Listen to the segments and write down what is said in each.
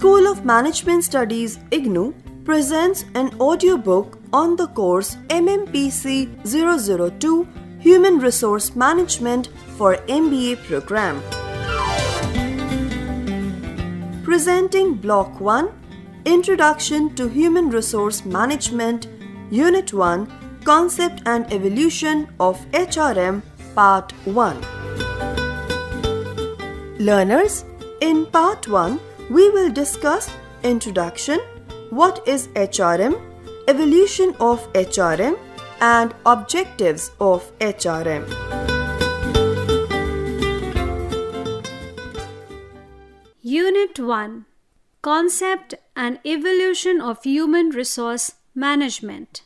School of Management Studies IGNOU presents an audiobook on the course MMPC 002 Human Resource Management for MBA program. Presenting Block 1, Introduction to Human Resource Management, Unit 1, Concept and Evolution of HRM, Part 1. Learners, in Part 1, we will discuss Introduction, what is HRM, Evolution of HRM, and Objectives of HRM. Unit 1, Concept and Evolution of Human Resource Management.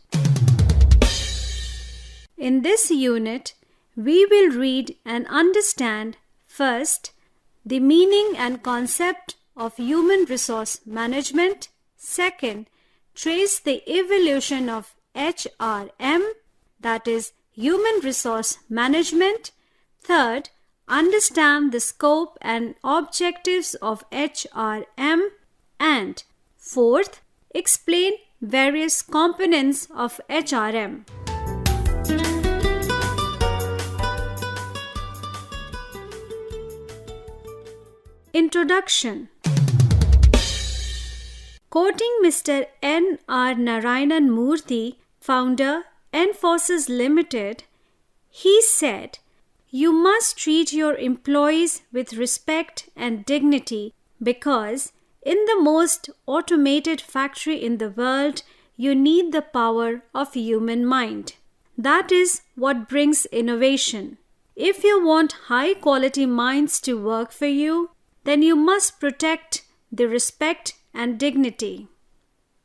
In this unit, we will read and understand first the meaning and concept of human resource management. Second, trace the evolution of HRM, that is human resource management. Third, understand the scope and objectives of HRM. And fourth, explain various components of HRM. Introduction. Quoting Mr. N.R. Narayanan Murthy, founder, Infosys Limited, he said, "You must treat your employees with respect and dignity because in the most automated factory in the world, you need the power of human mind. That is what brings innovation. If you want high-quality minds to work for you, then you must protect the respect and dignity."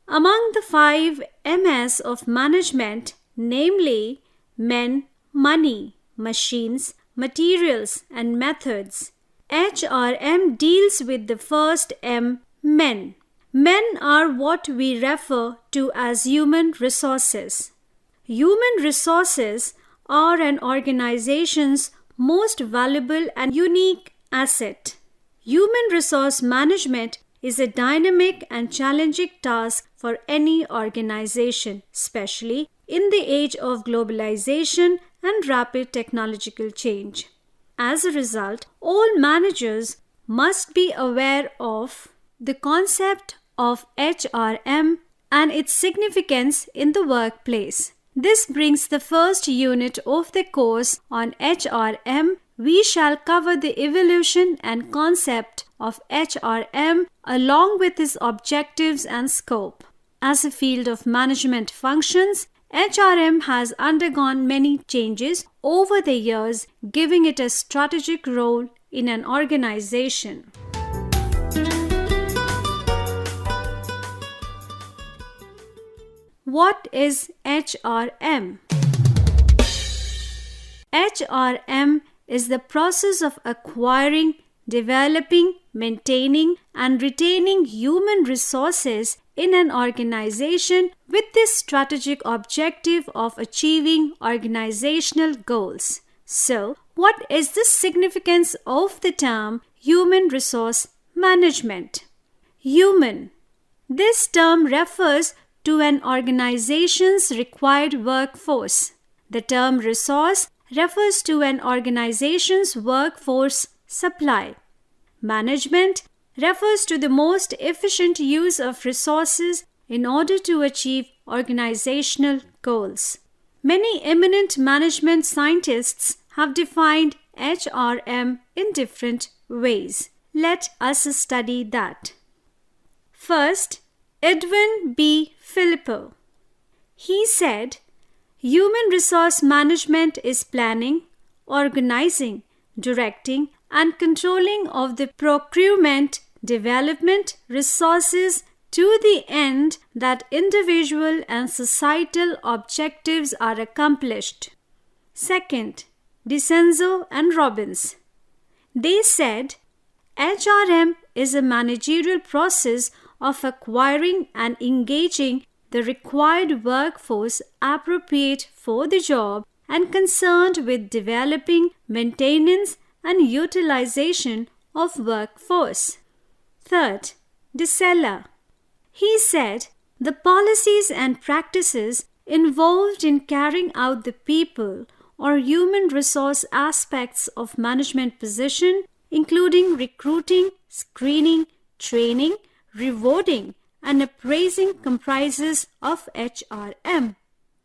Among the 5 M's of management, namely men, money, machines, materials, and methods, HRM deals with the first M, men. Men are what we refer to as human resources. Human resources are an organization's most valuable and unique asset. Human resource management is a dynamic and challenging task for any organization, especially in the age of globalization and rapid technological change. As a result, all managers must be aware of the concept of HRM and its significance in the workplace. This brings the first unit of the course on HRM. We shall cover the evolution and concept of HRM along with its objectives and scope. As a field of management functions, HRM has undergone many changes over the years, giving it a strategic role in an organization. What is HRM? HRM is the process of acquiring, developing, maintaining, and retaining human resources in an organization with the strategic objective of achieving organizational goals. So, what is the significance of the term human resource management? Human. This term refers to an organization's required workforce. The term resource refers to an organization's workforce supply. Management refers to the most efficient use of resources in order to achieve organizational goals. Many eminent management scientists have defined HRM in different ways. Let us study that. First, Edwin B. Filippo. He said, "Human resource management is planning, organizing, directing, and controlling of the procurement, development, resources to the end that individual and societal objectives are accomplished." Second, DiCenzo and Robbins. They said, HRM is a managerial process of acquiring and engaging the required workforce appropriate for the job and concerned with developing, maintenance, and utilization of workforce. Third, Seller. He said the policies and practices involved in carrying out the people or human resource aspects of management position, including recruiting, screening, training, rewarding, and appraising comprises of HRM.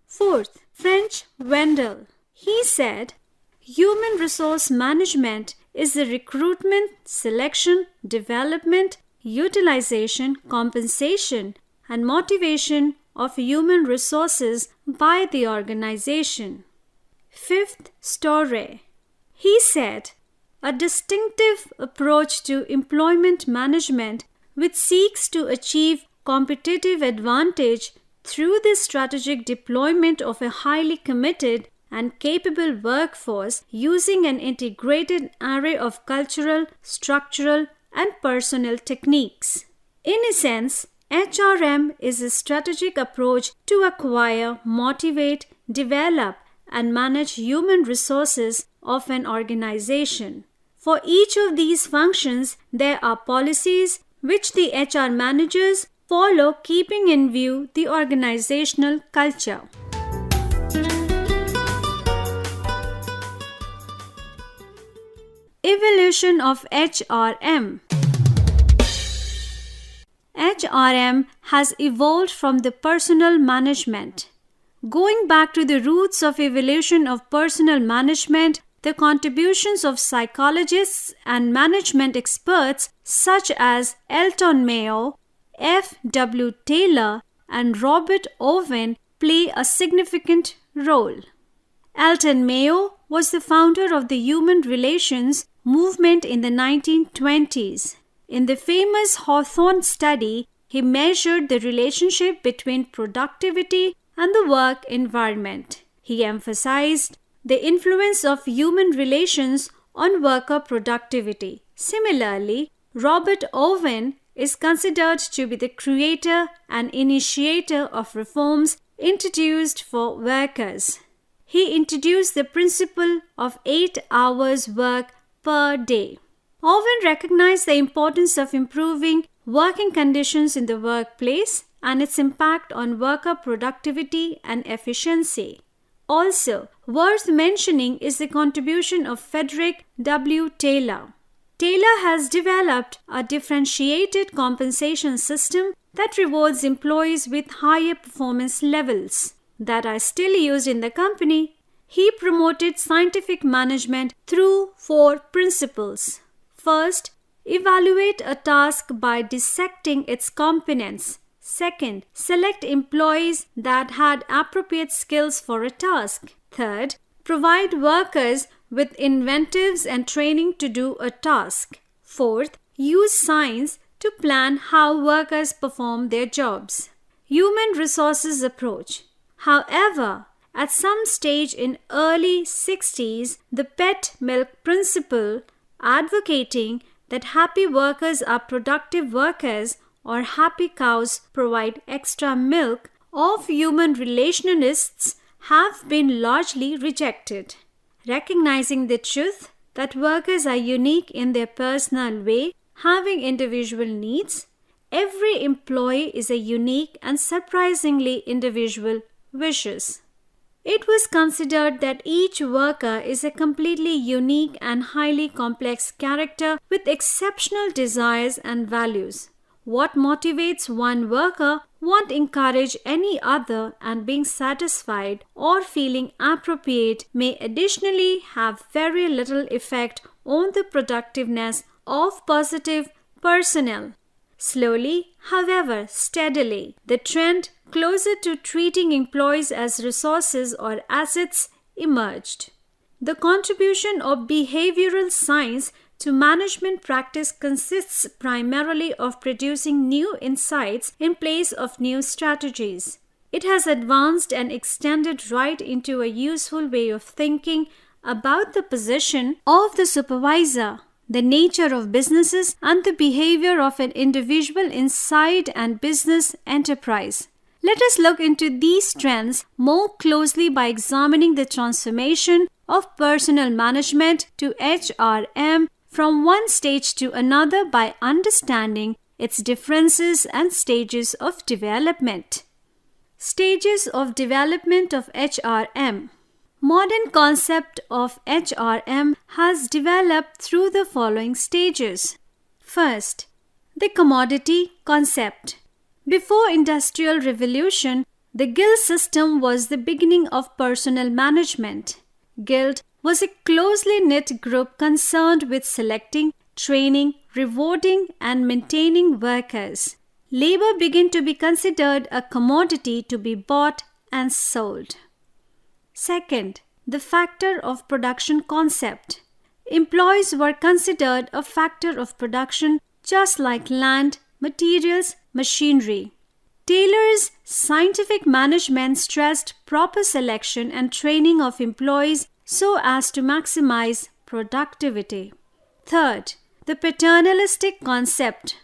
Fourth, French Wendell. He said, human resource management is the recruitment, selection, development, utilization, compensation, and motivation of human resources by the organization. Fifth, Storey. He said, a distinctive approach to employment management which seeks to achieve competitive advantage through the strategic deployment of a highly committed and capable workforce using an integrated array of cultural, structural, and personnel techniques. In essence, HRM is a strategic approach to acquire, motivate, develop, and manage human resources of an organization. For each of these functions, there are policies which the HR managers follow, keeping in view the organizational culture. Evolution of HRM. HRM has evolved from the personnel management. Going back to the roots of evolution of personnel management, the contributions of psychologists and management experts such as Elton Mayo, F. W. Taylor, and Robert Owen play a significant role. Elton Mayo was the founder of the human relations movement in the 1920s. In the famous Hawthorne study, he measured the relationship between productivity and the work environment. He emphasized the influence of human relations on worker productivity. Similarly, Robert Owen is considered to be the creator and initiator of reforms introduced for workers. He introduced the principle of 8 hours work per day. Owen recognized the importance of improving working conditions in the workplace and its impact on worker productivity and efficiency. Also, worth mentioning is the contribution of Frederick W. Taylor. Taylor has developed a differentiated compensation system that rewards employees with higher performance levels that are still used in the company. He promoted scientific management through 4 principles. First, evaluate a task by dissecting its components. Second, select employees that had appropriate skills for a task. Third, provide workers with inventives and training to do a task. Fourth, use science to plan how workers perform their jobs. Human resources approach. However, at some stage in early 60s, the pet milk principle, advocating that happy workers are productive workers or happy cows provide extra milk, of human relationists have been largely rejected. Recognizing the truth that workers are unique in their personal way, having individual needs, every employee is a unique and surprisingly individual wishes. It was considered that each worker is a completely unique and highly complex character with exceptional desires and values. What motivates one worker won't encourage any other, and being satisfied or feeling appropriate may additionally have very little effect on the productiveness of positive personnel. Slowly, however, steadily, the trend closer to treating employees as resources or assets emerged. The contribution of behavioral science to management practice consists primarily of producing new insights in place of new strategies. It has advanced and extended right into a useful way of thinking about the position of the supervisor, the nature of businesses, and the behavior of an individual inside and business enterprise. Let us look into these trends more closely by examining the transformation of personnel management to HRM from one stage to another by understanding its differences and stages of development. Stages of development of HRM. Modern concept of HRM has developed through the following stages. First, the commodity concept. Before Industrial Revolution, the guild system was the beginning of personnel management. Guild was a closely knit group concerned with selecting, training, rewarding, and maintaining workers. Labor began to be considered a commodity to be bought and sold. Second, the factor of production concept. Employees were considered a factor of production just like land, materials, machinery. Taylor's scientific management stressed proper selection and training of employees so as to maximize productivity. Third, the paternalistic concept.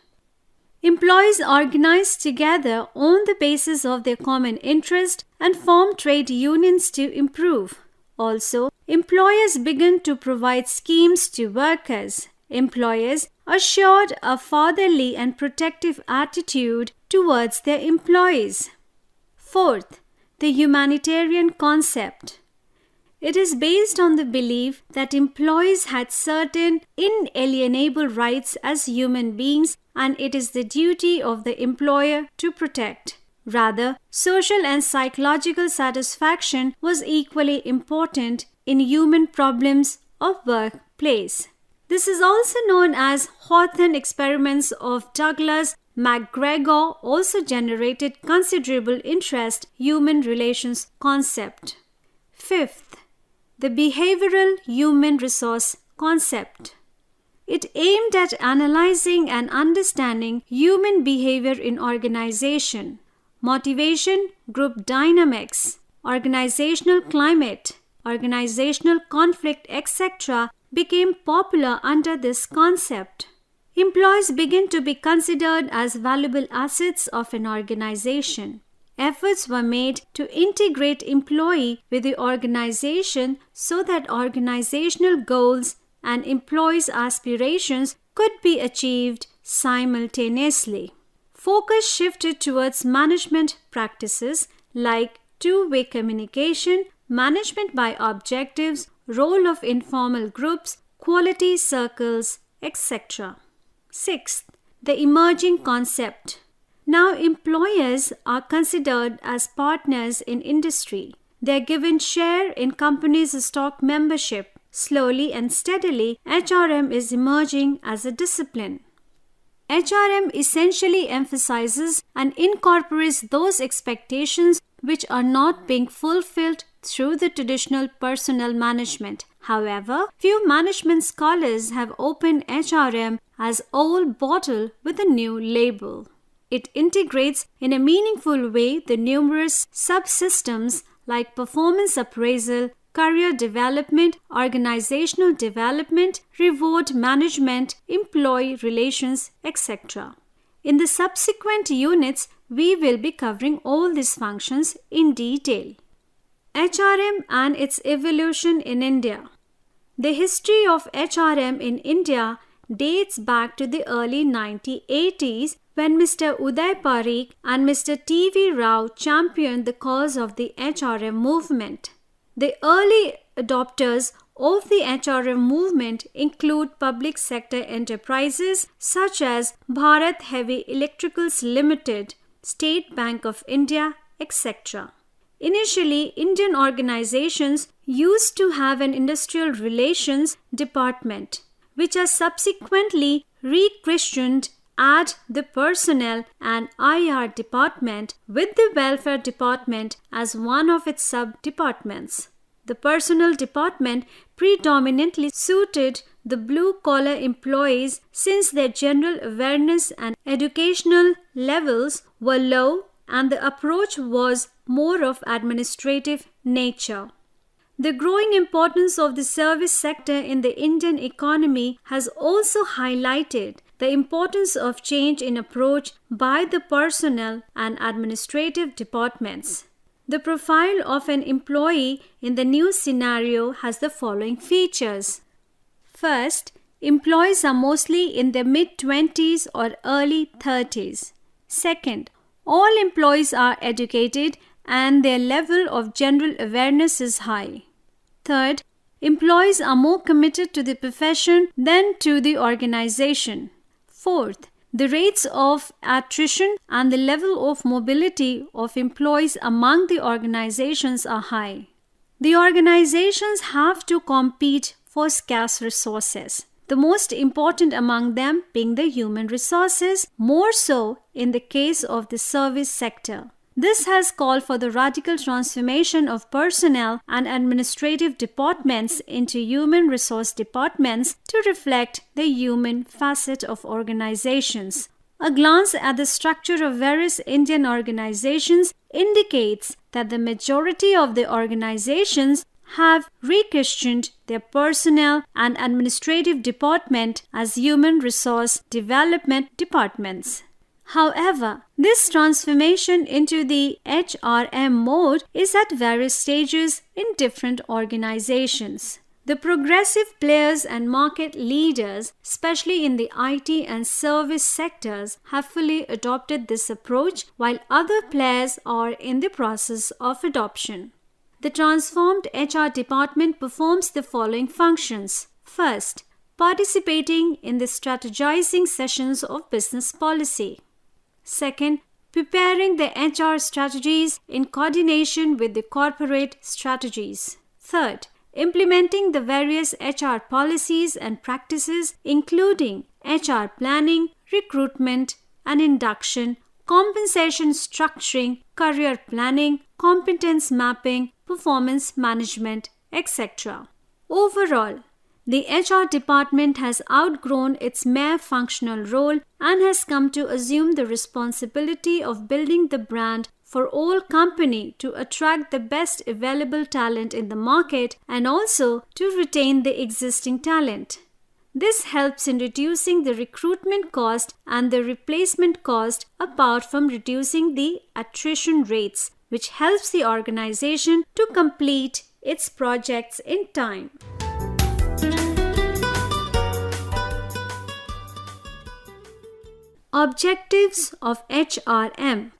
Employees organized together on the basis of their common interest and formed trade unions to improve. Also, employers began to provide schemes to workers. Employers assured a fatherly and protective attitude towards their employees. Fourth, the humanitarian concept. It is based on the belief that employees had certain inalienable rights as human beings and it is the duty of the employer to protect. Rather, social and psychological satisfaction was equally important in human problems of workplace. This is also known as Hawthorne experiments of Douglas MacGregor also generated considerable interest human relations concept. Fifth, the behavioral human resource concept. It aimed at analyzing and understanding human behavior in organization, motivation, group dynamics, organizational climate, organizational conflict, etc. became popular under this concept. Employees began to be considered as valuable assets of an organization. Efforts were made to integrate employee with the organization so that organizational goals and employees' aspirations could be achieved simultaneously. Focus shifted towards management practices like two-way communication, management by objectives, role of informal groups, quality circles, etc. Sixth, the emerging concept. Now employers are considered as partners in industry. They are given share in companies' stock membership. Slowly and steadily, HRM is emerging as a discipline. HRM essentially emphasizes and incorporates those expectations which are not being fulfilled through the traditional personnel management. However, few management scholars have opened HRM as old bottle with a new label. It integrates in a meaningful way the numerous subsystems like performance appraisal, career development, organizational development, reward management, employee relations, etc. In the subsequent units, we will be covering all these functions in detail. HRM and its evolution in India. The history of HRM in India dates back to the early 1980s when Mr. Uday Parikh and Mr. T.V. Rao championed the cause of the HRM movement. The early adopters of the HRM movement include public sector enterprises such as Bharat Heavy Electricals Limited, State Bank of India, etc. Initially, Indian organizations used to have an industrial relations department, which has subsequently rechristened as the personnel and IR department with the welfare department as one of its sub-departments. The personnel department predominantly suited the blue-collar employees since their general awareness and educational levels were low and the approach was more of administrative nature. The growing importance of the service sector in the Indian economy has also highlighted the importance of change in approach by the personnel and administrative departments. The profile of an employee in the new scenario has the following features. First, employees are mostly in their mid-20s or early 30s. Second, all employees are educated and their level of general awareness is high. Third, employees are more committed to the profession than to the organization. Fourth, the rates of attrition and the level of mobility of employees among the organizations are high. The organizations have to compete for scarce resources, the most important among them being the human resources, more so in the case of the service sector. This has called for the radical transformation of personnel and administrative departments into human resource departments to reflect the human facet of organizations. A glance at the structure of various Indian organizations indicates that the majority of the organizations have re-questioned their personnel and administrative department as human resource development departments. However, this transformation into the HRM mode is at various stages in different organizations. The progressive players and market leaders, especially in the IT and service sectors, have fully adopted this approach, while other players are in the process of adoption. The transformed HR department performs the following functions. First, participating in the strategizing sessions of business policy. Second, preparing the HR strategies in coordination with the corporate strategies. Third, implementing the various HR policies and practices, including HR planning, recruitment and induction, compensation structuring, career planning, competence mapping, performance management, etc. Overall, the HR department has outgrown its mere functional role and has come to assume the responsibility of building the brand for all company to attract the best available talent in the market and also to retain the existing talent. This helps in reducing the recruitment cost and the replacement cost apart from reducing the attrition rates, which helps the organization to complete its projects in time. Objectives of HRM.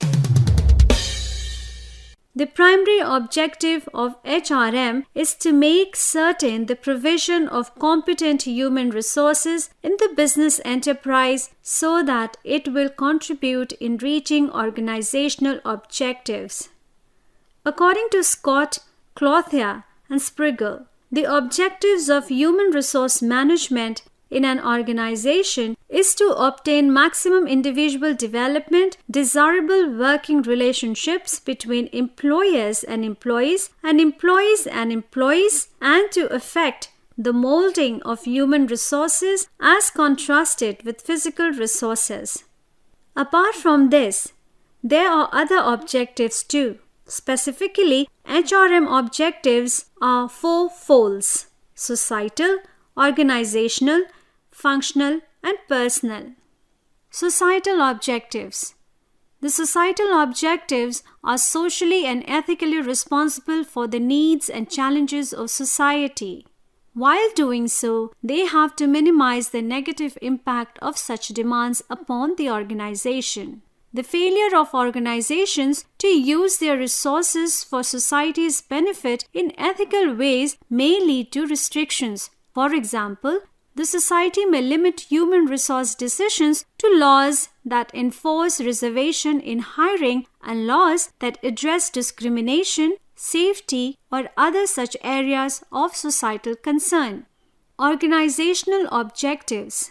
The primary objective of HRM is to make certain the provision of competent human resources in the business enterprise so that it will contribute in reaching organizational objectives. According to Scott, Clothier, and Spriggle, the objectives of human resource management in an organization is to obtain maximum individual development, desirable working relationships between employers and employees, and to effect the molding of human resources as contrasted with physical resources. Apart from this, there are other objectives too. Specifically, HRM objectives are fourfolds: societal, organizational, functional, and personal. Societal objectives. The societal objectives are socially and ethically responsible for the needs and challenges of society. While doing so, they have to minimize the negative impact of such demands upon the organization. The failure of organizations to use their resources for society's benefit in ethical ways may lead to restrictions. For example, the society may limit human resource decisions to laws that enforce reservation in hiring and laws that address discrimination, safety, or other such areas of societal concern. Organizational objectives.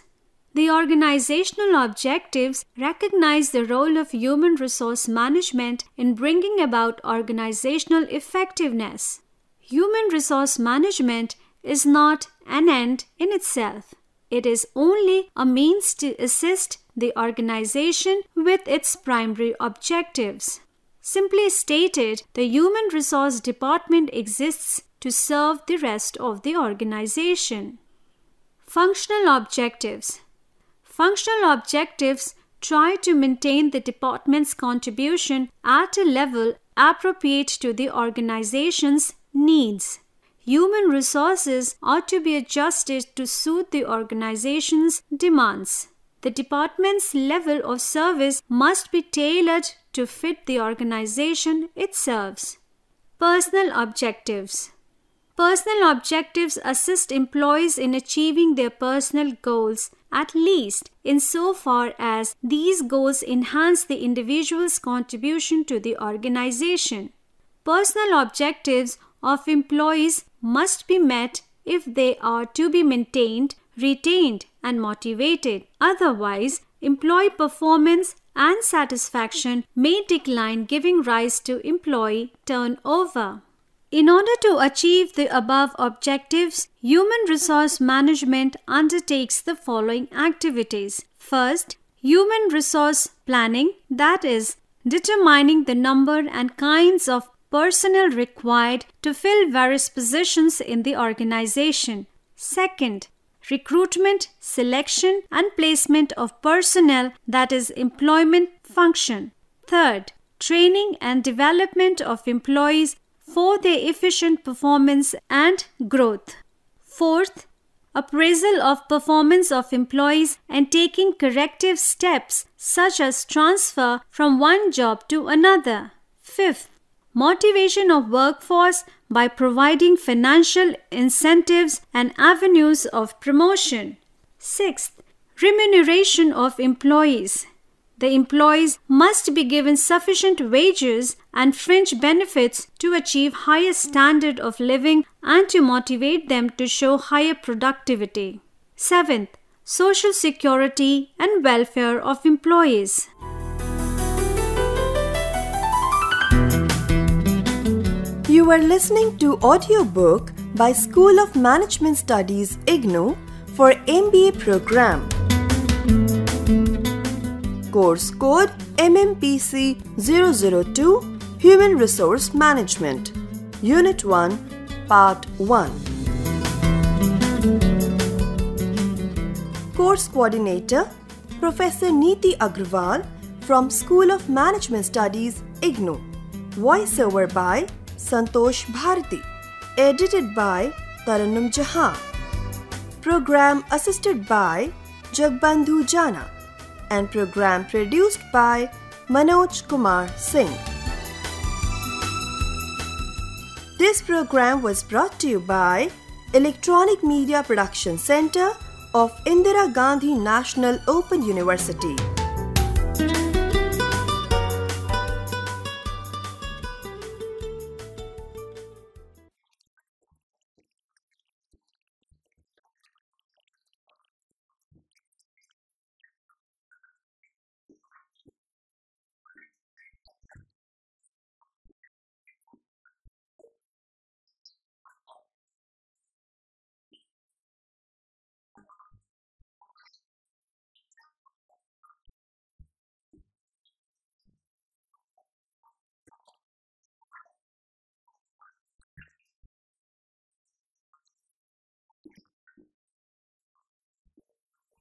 The organizational objectives recognize the role of human resource management in bringing about organizational effectiveness. Human resource management is not an end in itself. It is only a means to assist the organization with its primary objectives. Simply stated, the human resource department exists to serve the rest of the organization. Functional objectives. Functional objectives try to maintain the department's contribution at a level appropriate to the organization's needs. human resources are to be adjusted to suit the organization's demands. The department's level of service must be tailored to fit the organization it serves. Personal objectives. Personal objectives assist employees in achieving their personal goals, at least insofar as these goals enhance the individual's contribution to the organization. Personal objectives of employees must be met if they are to be maintained, retained, and motivated. Otherwise, employee performance and satisfaction may decline, giving rise to employee turnover. In order to achieve the above objectives, human resource management undertakes the following activities. First, human resource planning, that is, determining the number and kinds of personnel required to fill various positions in the organization. Second, recruitment, selection, and placement of personnel, that is, employment function. Third, training and development of employees for their efficient performance and growth. Fourth, appraisal of performance of employees and taking corrective steps such as transfer from one job to another. Fifth, motivation of workforce by providing financial incentives and avenues of promotion. Sixth, remuneration of employees. The employees must be given sufficient wages and fringe benefits to achieve higher standard of living and to motivate them to show higher productivity. Seventh, social security and welfare of employees. You are listening to audiobook by School of Management Studies IGNOU for MBA program. Course code MMPC 002 Human Resource Management Unit 1 Part 1. Course Coordinator Professor Neeti Agrawal from School of Management Studies IGNOU. Voiceover by Santosh Bharati. Edited by Taranum Jahan. Program assisted by Jagbandhu Jana. And program produced by Manoj Kumar Singh. This program was brought to you by Electronic Media Production Center of Indira Gandhi National Open University.